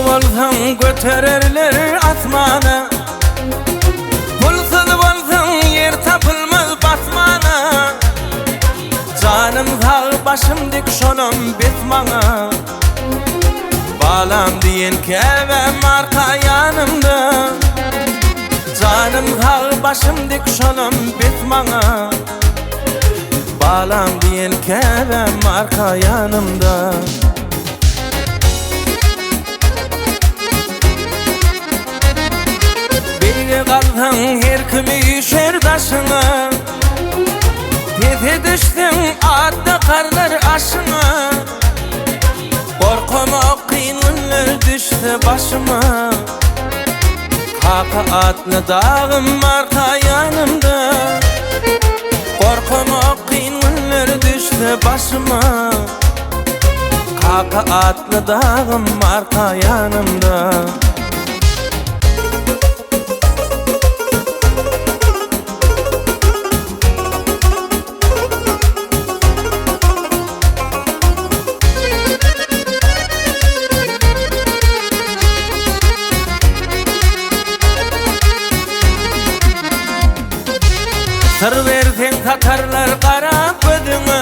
bolsaň götererler asmana, pulsuz bolsaň yer tapylmaz basmana. Canım sağ başım dik şonum bitmaňa, balam diýen kebem arka yanımda. Canım sağ başım dik şonum bitmaňa, balam diýen kebem arka yanımda. Birge galsaň her kimi şerdaşyňa, tete düşdüň atda karlar aşyňa. Korkamak kıyın günler düşse başıma, kaka atlı dağım arka yanımda. Korkamak kıyın günler düşse başıma, kaka atlı dağım arka yanımda. Sır versen tatarlar qarap gözüňe,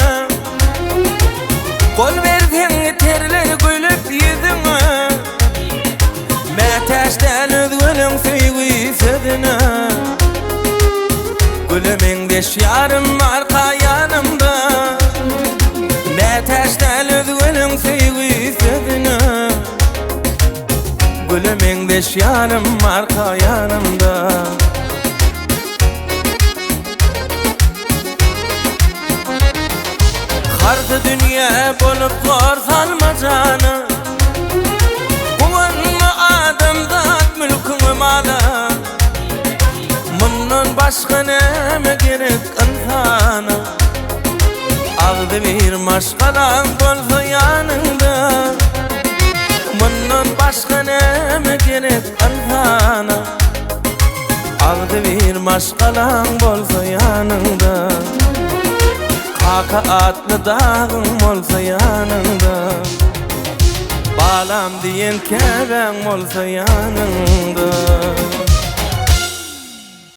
kol versen terler gülüp yüzüňe. Mätäşden özgülüň süýgi sözüne, gülümiň beş yarım arka yanımda. Mätäşden özgülüň süýgi sözüne, gülümiň beş yarım arka yanımda. Kardı dünya bolup zor salma canı, Kuvanma adamzat mülküňi mala. Mundan başga näme gerek insana, agdy bir maşgalan bolsa ýanynda. Mundan başga näme gerek insana, agdy bir maşgalan bolsa ýanynda. Kaka atlı dağın bolsa yanında, balam diyen kebem bolsa yanında.